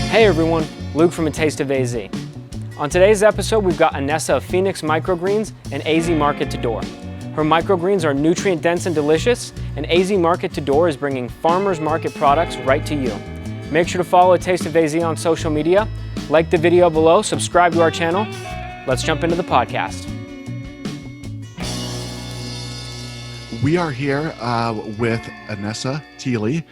Hey everyone, Luke from A Taste of AZ. On today's episode, we've got Anesa of Phoenix Microgreens and AZ Market to Door. Her microgreens are nutrient dense and delicious, and AZ Market to Door is bringing farmers market products right to you. Make sure to follow A Taste of AZ on social media, like the video below, subscribe to our channel. Let's jump into the podcast. We are here with Anesa Thiele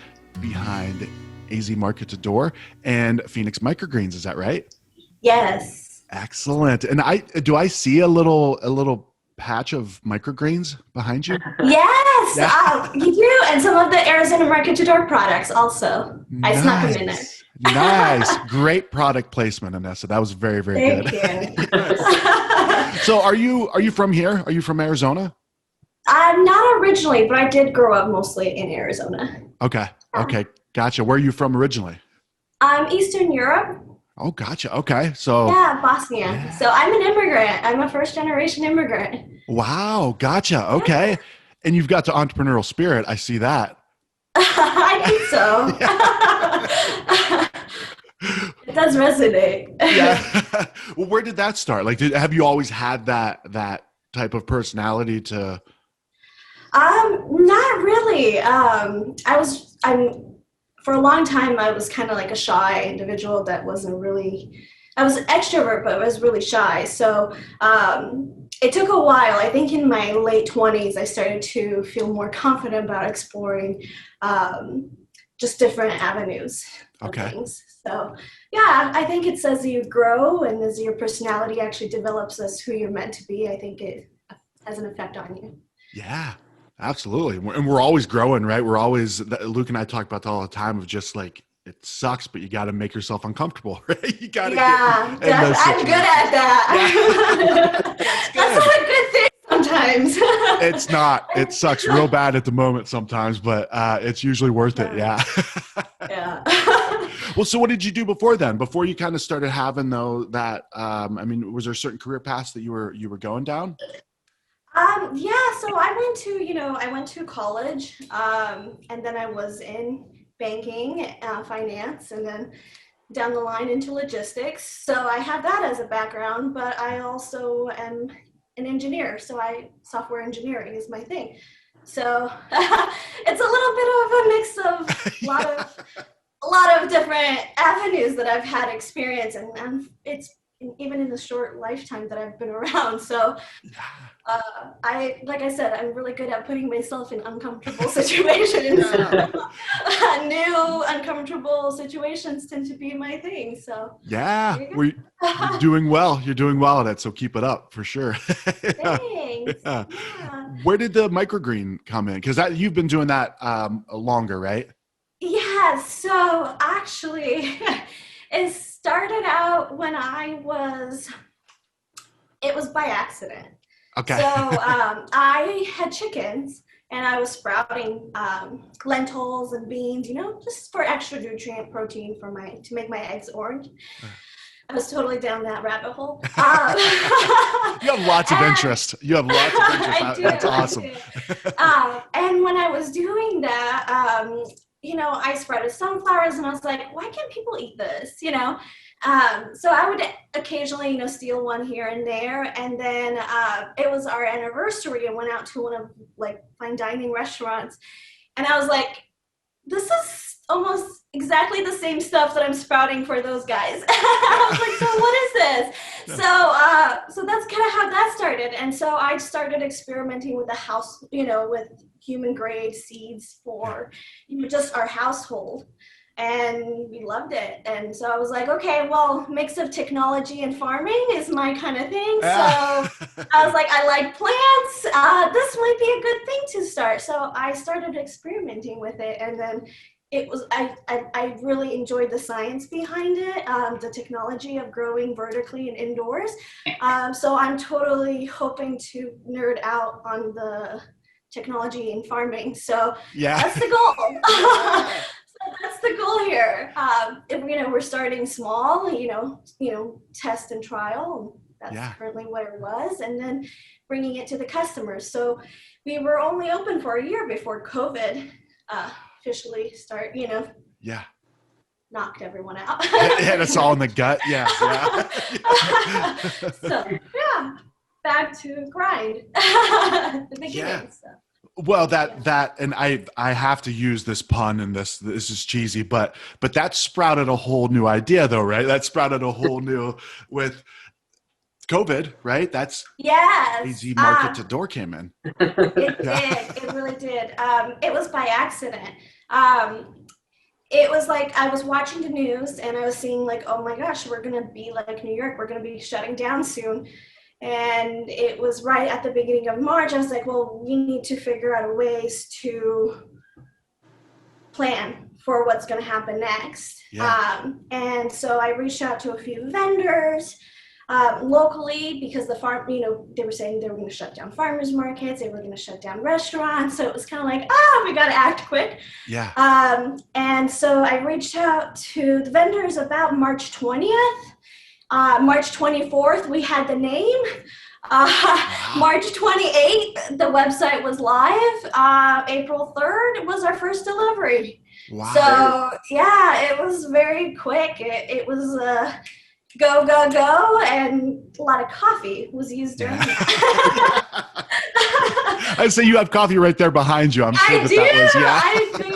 behind AZ Market to Door and Phoenix Microgreens. Is that right? Yes. Excellent. And do I see a little patch of microgreens behind you? Yes, Yeah. you do, and some of the Arizona Market to Door products also. I snuck them in there. Nice. Great product placement, Anesa. That was very, very good. Thank you. So are you from here? Are you from Arizona? I'm not originally, but I did grow up mostly in Arizona. Okay. Gotcha. Where are you from originally? Eastern Europe. Oh, gotcha. Okay. So Yeah, Bosnia. Yeah. So I'm an immigrant. I'm a first-generation immigrant. wow. Gotcha. Okay. And you've got the entrepreneurial spirit. I see that. I think so. It does resonate. Yeah. Well, where did that start? Like, have you always had that type of personality to? Not really. For a long time, I was kind of like a shy individual that wasn't really, I was an extrovert, but I was really shy. So it took a while. I think in my late 20s, I started to feel more confident about exploring just different avenues of things. So yeah, I think it's as you grow and as your personality actually develops as who you're meant to be, I think it has an effect on you. Yeah, absolutely. And we're always growing, right? We're always, Luke and I talk about that all the time of just like, it sucks, but you got to make yourself uncomfortable, right? You got to I'm good at that. Yeah. That's That's not a good thing sometimes. It's not. It sucks real bad at the moment sometimes, but it's usually worth it. Yeah. Yeah. Well, so what did you do before then? Before you kind of started having was there certain career paths that you were going down? So I went to college, and then I was in banking, finance, and then down the line into logistics. So I have that as a background, but I also am an engineer. So software engineering is my thing. So it's a little bit of a mix of a lot of different avenues that I've had experience, and it's even in the short lifetime that I've been around. So like I said, I'm really good at putting myself in uncomfortable situations. New uncomfortable situations tend to be my thing. So yeah, you're doing well. You're doing well at it. So keep it up for sure. Thanks. Yeah. Where did the microgreen come in? Because you've been doing that longer, right? Yeah. So actually, it started out when it was by accident. Okay. So I had chickens and I was sprouting lentils and beans, just for extra nutrient protein to make my eggs orange. I was totally down that rabbit hole. You have lots of interest. I do, That's awesome. And when I was doing that, I sprouted sunflowers and I was like, why can't people eat this? So I would occasionally, steal one here and there. And then it was our anniversary. I went out to one of fine dining restaurants, and I was like, this is almost exactly the same stuff that I'm sprouting for those guys. I was like, so what is this? Yeah. So that's kind of how that started. And so I started experimenting with the house, with human grade seeds for, just our household. And we loved it. And so I was like, okay, well, mix of technology and farming is my kind of thing. So I was like, I like plants. This might be a good thing to start. So I started experimenting with it. And then I really enjoyed the science behind it, the technology of growing vertically and indoors. So I'm totally hoping to nerd out on the technology in farming. So that's the goal. That's the goal here. We're starting small, test and trial. That's currently what it was, and then bringing it to the customers. So we were only open for a year before COVID officially started. Yeah. knocked everyone out. Hit us all in the gut. Yeah. So yeah, back to grind. The beginning. Yeah. So. Well, and I have to use this pun, and this is cheesy, but that sprouted a whole new idea, though, right? That sprouted a whole new with COVID, right? That's Yes. AZ Market to Door came in. It did. It really did. It was by accident. It was like I was watching the news and I was seeing like, oh my gosh, we're gonna be like New York. We're gonna be shutting down soon. And it was right at the beginning of March. I was like, well, we need to figure out ways to plan for what's going to happen next. Yeah. And so I reached out to a few vendors locally because the farm, they were saying they were going to shut down farmers markets. They were going to shut down restaurants. So it was kind of like, we got to act quick. Yeah. And so I reached out to the vendors about March 20th. March 24th, we had the name. March 28th, the website was live. April 3rd was our first delivery. Wow. So yeah, it was very quick. It was go, go, go, and a lot of coffee was used during that. I say you have coffee right there behind you. I'm sure that was, I do.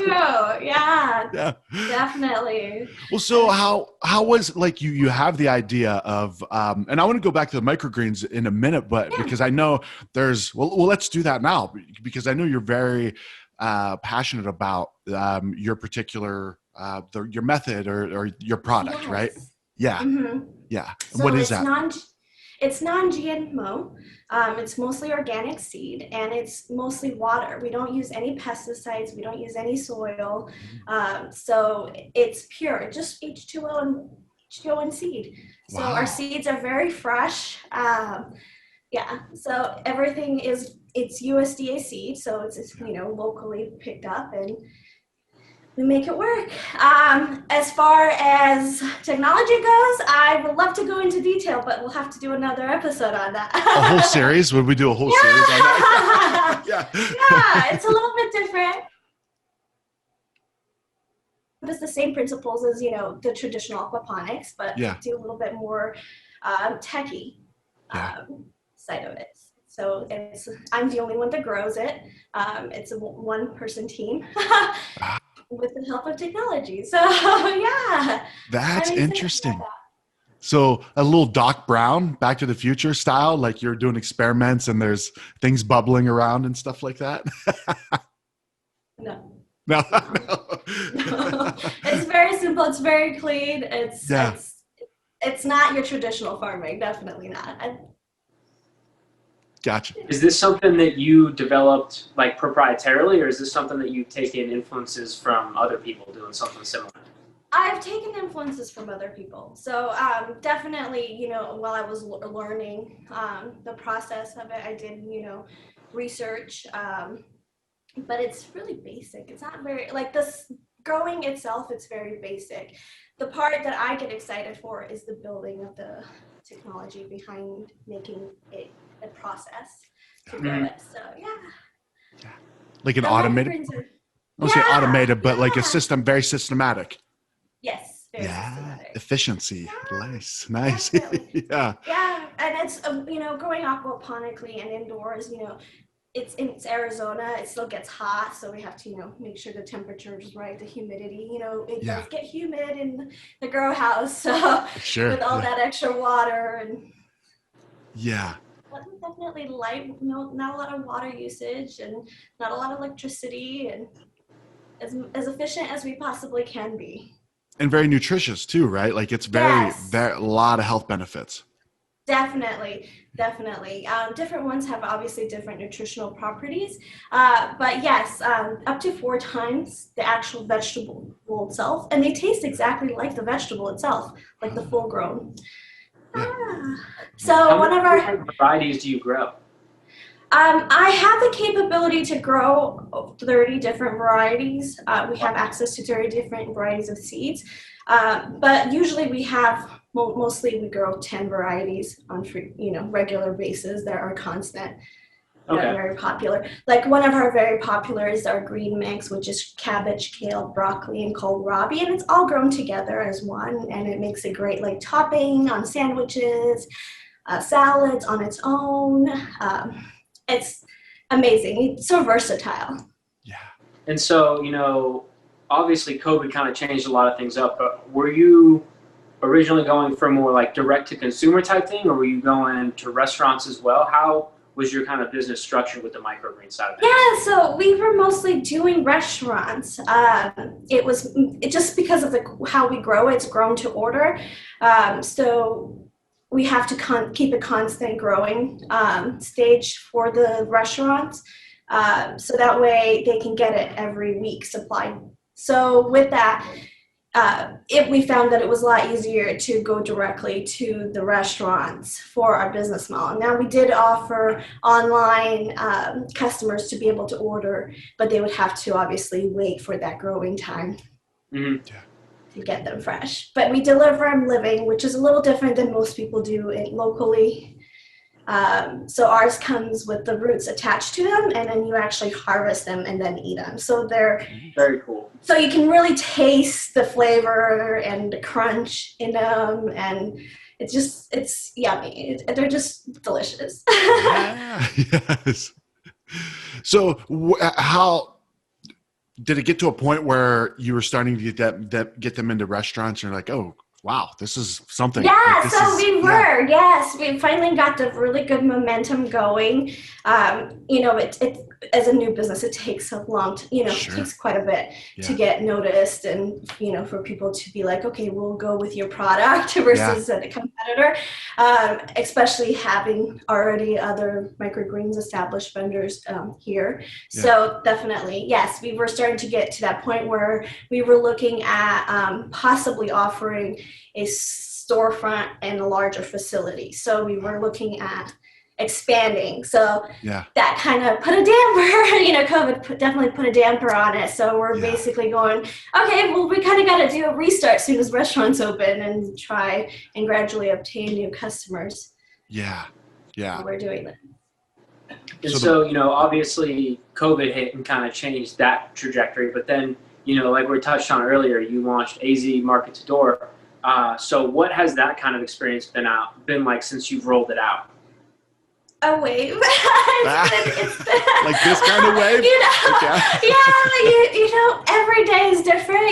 Yeah. Definitely. Well, so how was, like, you have the idea of, and I want to go back to the microgreens in a minute, but because I know there's, well, let's do that now, because I know you're very passionate about your particular, your method or your product, right? Yeah. Mm-hmm. Yeah. So what is that? It's non-GMO. It's mostly organic seed, and it's mostly water. We don't use any pesticides. We don't use any soil. So it's pure, just H2O and seed. So our seeds are very fresh. So everything it's USDA seed, so it's locally picked up, and we make it work. As far as technology goes, I would love to go into detail, but we'll have to do another episode on that. A whole series? Would we do a whole series on that? Yeah, it's a little bit different. It's the same principles as, the traditional aquaponics, but do a little bit more techie side of it. So I'm the only one that grows it. It's a one-person team. With the help of technology. So yeah. That's interesting. So a little Doc Brown, Back to the Future style, like you're doing experiments and there's things bubbling around and stuff like that? No. It's very simple. It's very clean. It's not your traditional farming. Definitely not. Gotcha. Is this something that you developed like proprietarily, or is this something that you've taken influences from other people doing something similar? I've taken influences from other people. So definitely, while I was learning the process of it, I did, research, but it's really basic. It's not very, like this growing itself, it's very basic. The part that I get excited for is the building of the technology behind making it a process to grow it. So yeah. Like an automated, I won't say automated, but like a system, very systematic. Yes. Very systematic. Efficiency. Nice. Yeah. And it's growing aquaponically and indoors, it's Arizona, it still gets hot, so we have to make sure the temperature is right, the humidity, it does get humid in the grow house, so with all that extra water and definitely light, not a lot of water usage and not a lot of electricity, and as efficient as we possibly can be. And very nutritious too, right? Like it's very a lot of health benefits. Definitely. Different ones have obviously different nutritional properties, but yes, up to 4 times the actual vegetable itself, and they taste exactly like the vegetable itself, like the full grown. So how many varieties do you grow? I have the capability to grow 30 different varieties. We have access to 30 different varieties of seeds, but usually we grow 10 varieties on regular basis that are constant. Okay. Very popular. Like one of our very popular is our green mix, which is cabbage, kale, broccoli, and kohlrabi, and it's all grown together as one, and it makes a great like topping on sandwiches, salads on its own. It's amazing. It's so versatile. Yeah. And so, obviously COVID kind of changed a lot of things up, but were you originally going for more like direct to consumer type thing, or were you going to restaurants as well? How was your kind of business structure with the microgreen side of it? Yeah, so we were mostly doing restaurants. It just because of how we grow, it's grown to order. So we have to keep a constant growing stage for the restaurants. So that way they can get it every week supplied. So with that, we found that it was a lot easier to go directly to the restaurants for our business model. Now we did offer online customers to be able to order, but they would have to obviously wait for that growing time to get them fresh. But we deliver them living, which is a little different than most people do it locally. So ours comes with the roots attached to them, and then you actually harvest them and then eat them. So they're very cool. So you can really taste the flavor and the crunch in them, and it's yummy. They're just delicious. Yeah, yes. So how did it get to a point where you were starting to get them into restaurants, and you're like, oh, wow, this is something. Yeah, so we were. Yes, we finally got the really good momentum going. It as a new business, it takes a long, it takes quite a bit to get noticed, and for people to be like, okay, we'll go with your product versus a competitor. Especially having already other microgreens established vendors here. Yeah. So definitely, yes, we were starting to get to that point where we were looking at possibly offering a storefront in a larger facility. So we were looking at expanding. So that kind of put a damper, COVID definitely put a damper on it. So we're basically going, okay, well, we kind of got to do a restart as soon as restaurants open and try and gradually obtain new customers. Yeah. So we're doing that. And so, obviously COVID hit and kind of changed that trajectory, but then, like we touched on earlier, you launched AZ Market to Door. So what has that kind of experience been like since you've rolled it out? A wave. It's been, like this kind of wave? Every day is different.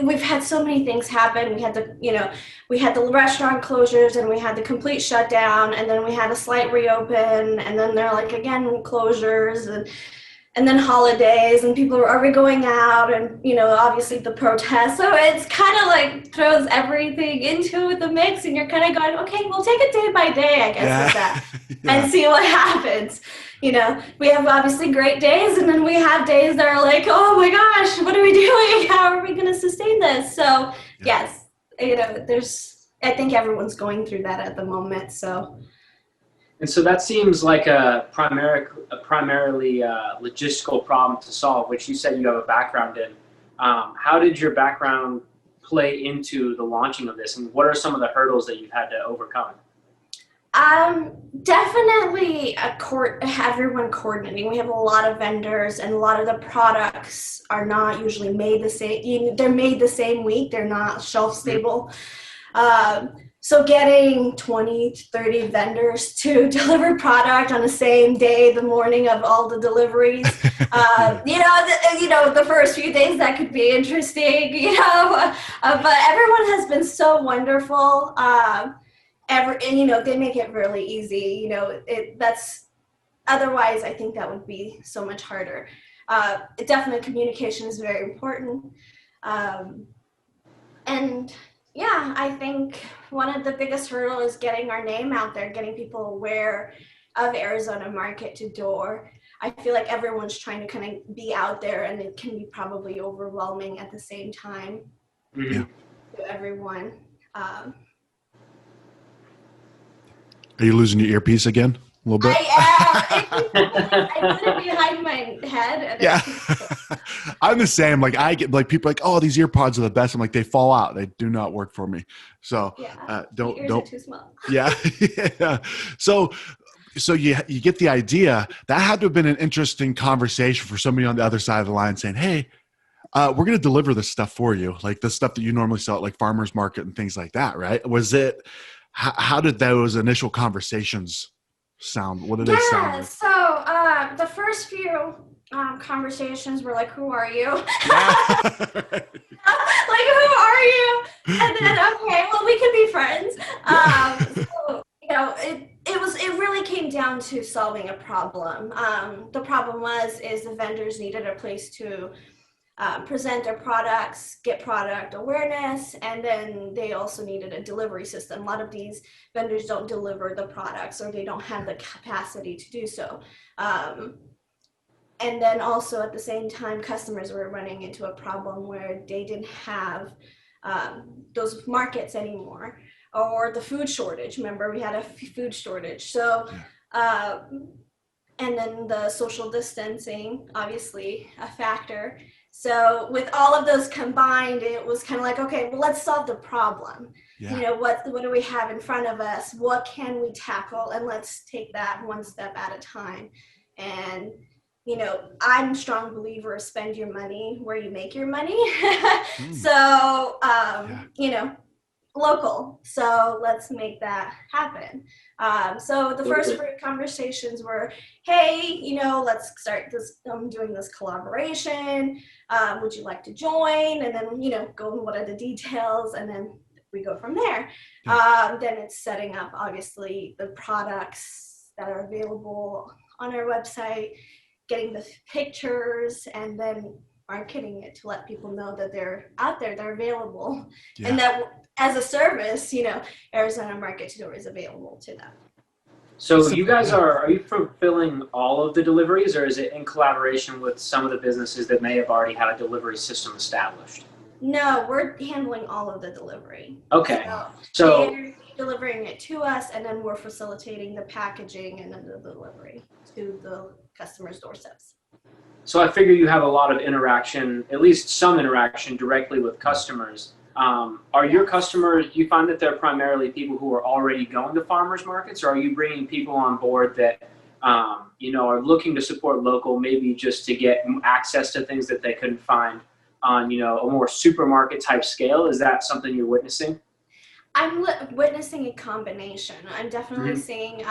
We've had so many things happen. We had the restaurant closures, and we had the complete shutdown, and then we had a slight reopen, and then they're like, again, closures, and then holidays, and people are we going out, and obviously the protests. So it's kind of like throws everything into the mix, and you're kind of going, okay, we'll take it day by day, I guess, with that, and see what happens. We have obviously great days, and then we have days that are like, oh my gosh, what are we doing? How are we going to sustain this? So yes, I think everyone's going through that at the moment. So. And so that seems like a primarily logistical problem to solve, which you said you have a background in. How did your background play into the launching of this, and what are some of the hurdles that you've had to overcome? Definitely everyone coordinating. We have a lot of vendors, and a lot of the products are not usually made the same. They're made the same week. They're not shelf stable. So getting 20 to 30 vendors to deliver product on the same day, the morning of all the deliveries, the first few days that could be interesting, but everyone has been so wonderful. They make it really easy. Otherwise I think that would be so much harder. Definitely communication is very important. And yeah, I think one of the biggest hurdles is getting our name out there, getting people aware of Arizona Market to Door. I feel like everyone's trying to kind of be out there, and it can be probably overwhelming at the same time to everyone. Are you losing your earpiece again? A little bit? I am. I put it behind my head. And I'm the same. Like I get like people like, oh, these ear pods are the best. I'm like, they fall out. They do not work for me. So your ears are too small. Yeah. So so you get the idea. That had to have been an interesting conversation for somebody on the other side of the line saying, hey, we're going to deliver this stuff for you. Like the stuff that you normally sell at like farmers market and things like that. Right. Was it, how did those initial conversations sound? What did they sound like? So the first few conversations were like, who are you? Yeah. Like, who are you? And then, okay, well, we can be friends. So, you know, it really came down to solving a problem. The problem is the vendors needed a place to present their products, get product awareness, and then they also needed a delivery system. A lot of these vendors don't deliver the products, or they don't have the capacity to do so. And then also at the same time, customers were running into a problem where they didn't have those markets anymore, or the food shortage. Remember, we had a food shortage. So, and then the social distancing, obviously a factor. So with all of those combined, it was kind of like, okay, well, let's solve the problem. Yeah. You know, what do we have in front of us? What can we tackle? And let's take that one step at a time. And you know, I'm a strong believer of spend your money where you make your money. So, you know, local. So let's make that happen. So the first conversations were, hey, you know, let's start this, doing this collaboration. Would you like to join? And then, you know, go in what are the details, and then we go from there. Then it's setting up, obviously, the products that are available on our website, getting the pictures, and then marketing it to let people know that they're out there, they're available. Yeah. And that as a service, you know, Arizona Market to Door is available to them. So you guys are you fulfilling all of the deliveries, or is it in collaboration with some of the businesses that may have already had a delivery system established? No, we're handling all of the delivery. Okay. So they're delivering it to us, and then we're facilitating the packaging and then the delivery to the customers' doorsteps. So I figure you have a lot of interaction, at least some interaction directly with customers. Are your customers, do you find that they're primarily people who are already going to farmers markets, or are you bringing people on board that, you know, are looking to support local, maybe just to get access to things that they couldn't find on, you know, a more supermarket type scale? Is that something you're witnessing? I'm witnessing a combination. I'm definitely seeing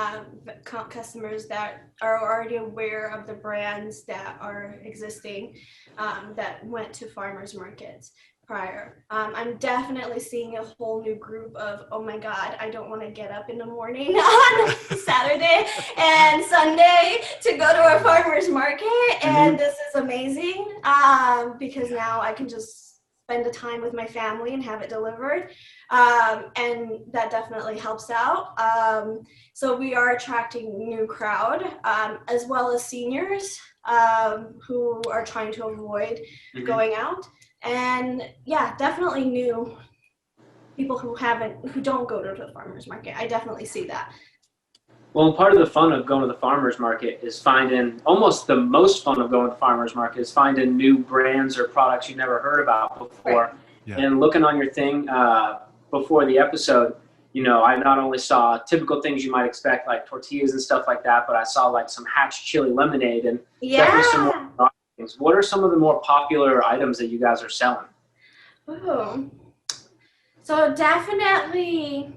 customers that are already aware of the brands that are existing that went to farmers markets prior. I'm definitely seeing a whole new group of, oh my God, I don't want to get up in the morning on Saturday and Sunday to go to a farmer's market. And this is amazing because now I can just spend the time with my family and have it delivered. And that definitely helps out. So we are attracting new crowd as well as seniors who are trying to avoid going out. And yeah, definitely new people who don't go to the farmer's market. I definitely see that. Well, part of the fun of going to the farmer's market is finding, almost the most fun of going to the farmer's market is finding new brands or products you never heard about before. Right. Yeah. And looking on your thing before the episode, you know, I not only saw typical things you might expect, like tortillas and stuff like that, but I saw like some Hatch chili lemonade and definitely some more things. What are some of the more popular items that you guys are selling? Ooh. So definitely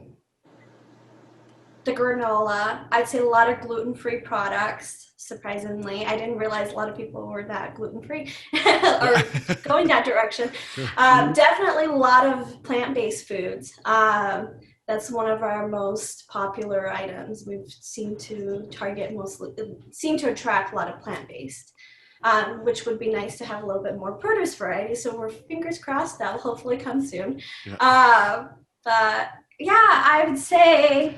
the granola. I'd say a lot of gluten-free products, surprisingly. I didn't realize a lot of people were that gluten-free or going that direction. Definitely a lot of plant-based foods. That's one of our most popular items. We've seemed to attract a lot of plant-based, which would be nice to have a little bit more produce variety. So we're fingers crossed that'll hopefully come soon. Yeah. But yeah, I would say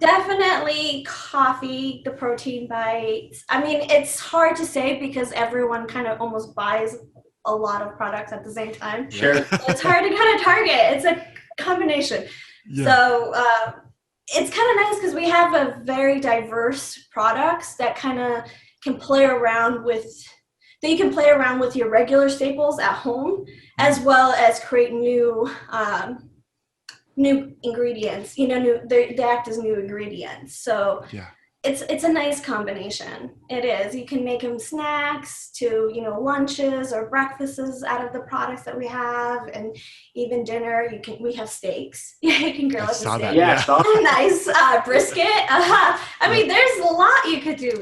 definitely coffee, the protein bites. I mean, it's hard to say because everyone kind of almost buys a lot of products at the same time. Sure. So it's hard to kind of target. It's a combination. Yeah. So it's kind of nice because we have a very diverse products that kind of can play around with. That you can play around with your regular staples at home, as well as create new ingredients. You know, they act as new ingredients. So it's a nice combination. It is. You can make them snacks to, lunches or breakfasts out of the products that we have, and even dinner. We have steaks. You can grill I up a saw that. steak. Yeah, Yeah. so Nice brisket. I mean, there's a lot you could do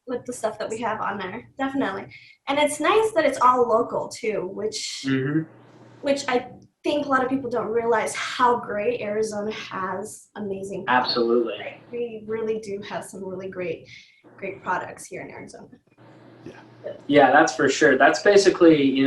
with the stuff that we have on there, definitely. And it's nice that it's all local too, which I think a lot of people don't realize how great Arizona has amazing products. absolutely. Right? We really do have some really great products here in Arizona. Yeah, that's for sure. That's basically,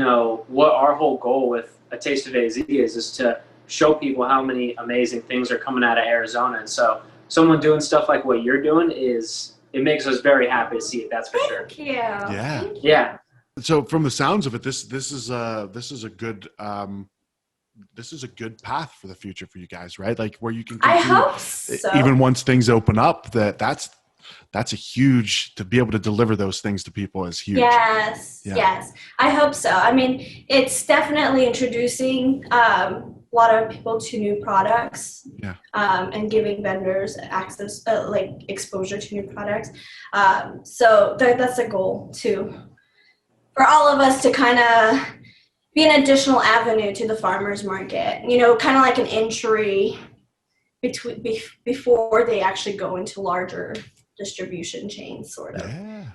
what our whole goal with A Taste of AZ is to show people how many amazing things are coming out of Arizona. And so someone doing stuff like what you're doing it makes us very happy to see it. That's for sure. Thank you. Yeah. Thank you. Yeah. So from the sounds of it, this is a good path for the future for you guys, right? Like where you can I continue, hope so. even once things open up, that's a huge, to be able to deliver those things to people is huge. Yes, Yeah. yes. I hope so. I mean, it's definitely introducing a lot of people to new products. Yeah. And giving vendors access, exposure to new products. So that's a goal too, for all of us to kind of be an additional avenue to the farmers market. Kind of like an entry before they actually go into larger distribution chains, sort of.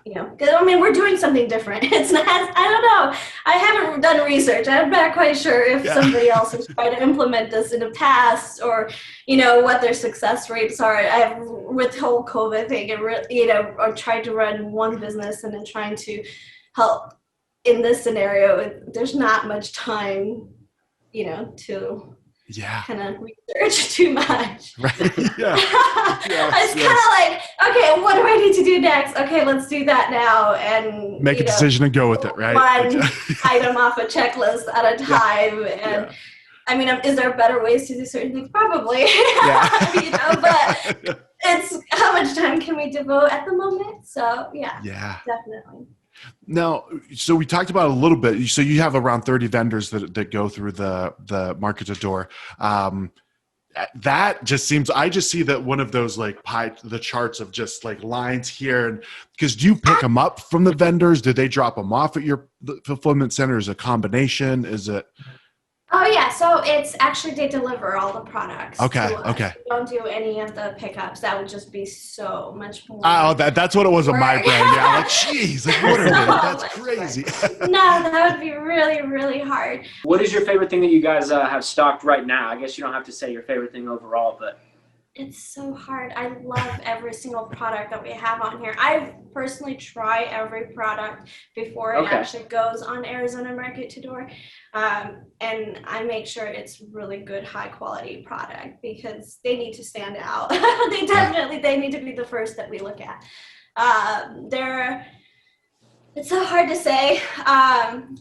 Yeah. Because we're doing something different. It's not. I don't know. I haven't done research. I'm not quite sure if somebody else has tried to implement this in the past, or what their success rates are. With the whole COVID thing, or tried to run one business and then trying to help in this scenario. There's not much time, to kind of research too much. Right. Yeah. It's kind of like, okay, what do I need to do next? Okay, let's do that now, and Make a decision and go with it, right? One item off a checklist at a time. And I mean, is there better ways to do certain things? Probably. Yeah. But it's how much time can we devote at the moment? So yeah, definitely. Now, so we talked about it a little bit. So you have around 30 vendors that go through the market to door. That just seems, I just see that one of those like the charts of just like lines here. And because do you pick them up from the vendors? Do they drop them off at your fulfillment center? Is it a combination? Is it? Oh yeah, so it's actually they deliver all the products. Okay, to us. okay. We don't do any of the pickups. That would just be so much more. Oh, that's what it was in my brain. Yeah, like, geez, like, what are they? That's crazy. No, that would be really, really hard. What is your favorite thing that you guys have stocked right now? I guess you don't have to say your favorite thing overall, but. It's so hard. I love every single product that we have on here. I personally try every product before it actually goes on Arizona Market to Door. And I make sure it's really good, high quality product because they need to stand out. They need to be the first that we look at. It's so hard to say.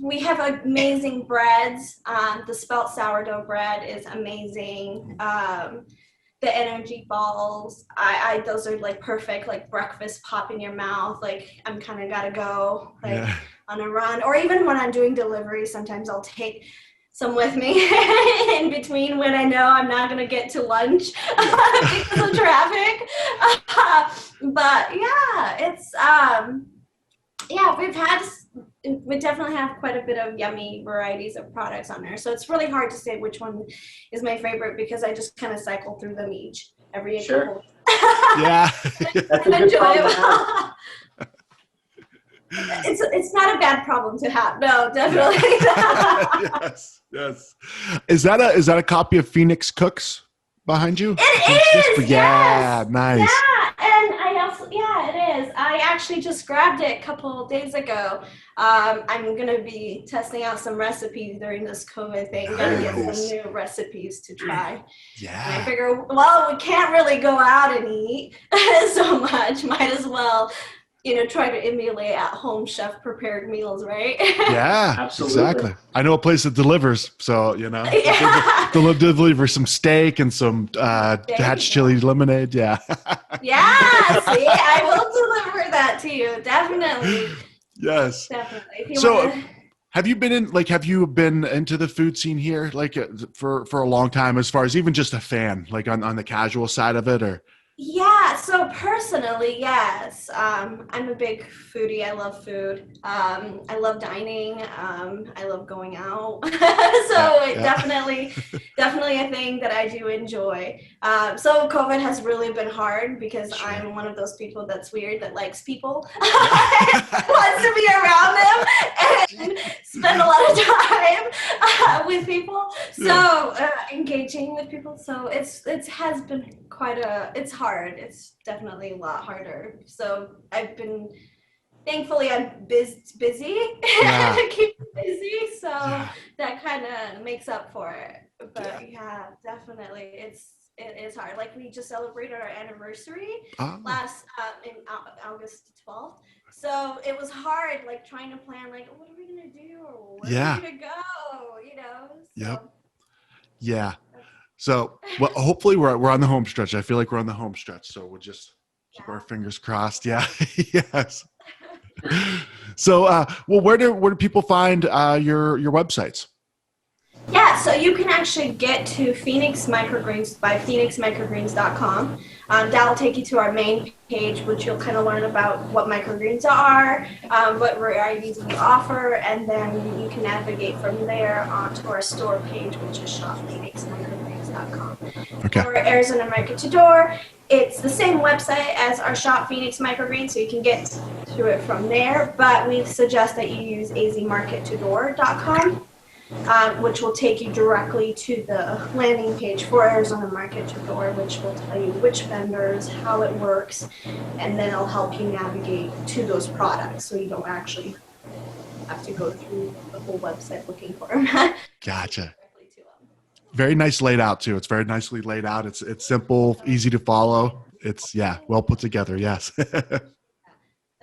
We have amazing breads. The spelt sourdough bread is amazing. The energy balls, those are like perfect, like breakfast pop in your mouth. Like I'm kind of gotta go on a run, or even when I'm doing delivery, sometimes I'll take some with me in between when I know I'm not gonna get to lunch because of traffic. But yeah, it's we definitely have quite a bit of yummy varieties of products on there. So it's really hard to say which one is my favorite because I just kind of cycle through them every Sure. Yeah. That's enjoyable. It's not a bad problem to have. No, definitely not. Yes. Is that a copy of Phoenix Cooks behind you? It is. Yeah, yes. Nice. Yeah, and it is. I actually just grabbed it a couple of days ago. I'm gonna be testing out some recipes during this COVID thing. Gonna get some new recipes to try. Yeah. And I figure, well, we can't really go out and eat so much. Might as well, try to emulate at-home chef-prepared meals, right? Yeah, absolutely. Exactly. I know a place that delivers, so they'll deliver some steak and some hatch chili lemonade. Yeah. Yeah. See, I will deliver that to you, definitely. Yes. Definitely. So, have you been into the food scene here, like for a long time, as far as even just a fan, like on the casual side of it, or? Yeah, so personally, yes. I'm a big foodie. I love food. I love dining. I love going out. Yeah, So it yeah. definitely a thing that I do enjoy. So COVID has really been hard because Sure. I'm one of those people that's weird that likes people, Yeah. wants to be around them, and spend a lot of time with people. So Yeah. engaging with people. So it has been it's hard. It's definitely a lot harder. So thankfully I'm busy Yeah. to keep me busy. So Yeah. that kind of makes up for it. Yeah. But yeah, definitely it is hard. Like we just celebrated our anniversary Oh, last in August 12th. So it was hard, like trying to plan, like what are we gonna do, or where are we yeah. gonna go, you know? Yep. So Yeah. So, well, hopefully we're on the home stretch. I feel like we're on the home stretch. So we'll just keep our yeah. fingers crossed. Yeah. Yes. So, well, where do people find your websites? Yeah, so you can actually get to Phoenix Microgreens by phoenixmicrogreens.com. That will take you to our main page, which you'll kind of learn about what microgreens are, what varieties we offer, and then you can navigate from there onto our store page, which is shopphoenixmicrogreens.com. Okay. For Arizona Market to Door, it's the same website as our Shop Phoenix Microgreens, so you can get to it from there, but we suggest that you use azmarkettodoor.com. Which will take you directly to the landing page for Arizona Market to Door, which will tell you which vendors, how it works, and then it'll help you navigate to those products so you don't actually have to go through the whole website looking for them. Gotcha. Directly to them. Very nice laid out too. It's very nicely laid out. It's simple, easy to follow. It's yeah, well put together. Yes.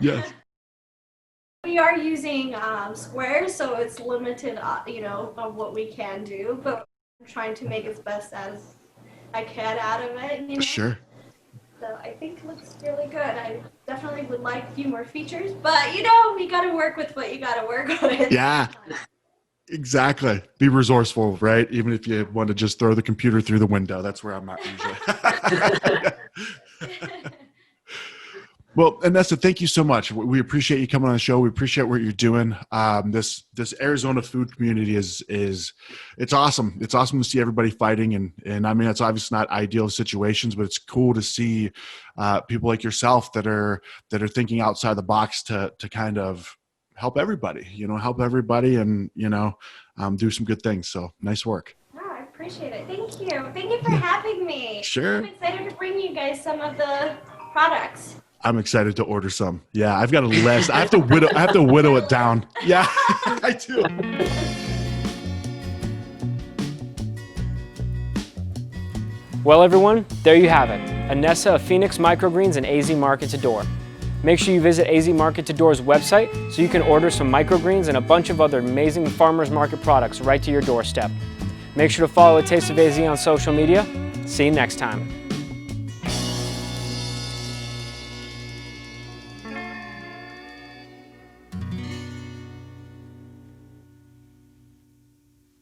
Yes. We are using squares, so it's limited, on what we can do, but I'm trying to make as best as I can out of it. Sure. So I think it looks really good. I definitely would like a few more features, but we got to work with what you got to work with. Yeah. Exactly. Be resourceful, right? Even if you want to just throw the computer through the window, that's where I'm at usually. Well, Anesa, thank you so much. We appreciate you coming on the show. We appreciate what you're doing. This Arizona food community is it's awesome. It's awesome to see everybody fighting, and I mean it's obviously not ideal situations, but it's cool to see people like yourself that are thinking outside the box to kind of help everybody. Help everybody, and do some good things. So nice work. Oh, I appreciate it. Thank you. Thank you for having me. Sure. I'm excited to bring you guys some of the products. I'm excited to order some. Yeah, I've got a list. I have to whittle it down. Yeah, I do. Well, everyone, there you have it. Anesa of Phoenix Microgreens and AZ Market to Door. Make sure you visit AZ Market to Door's website so you can order some microgreens and a bunch of other amazing farmers market products right to your doorstep. Make sure to follow A Taste of AZ on social media. See you next time.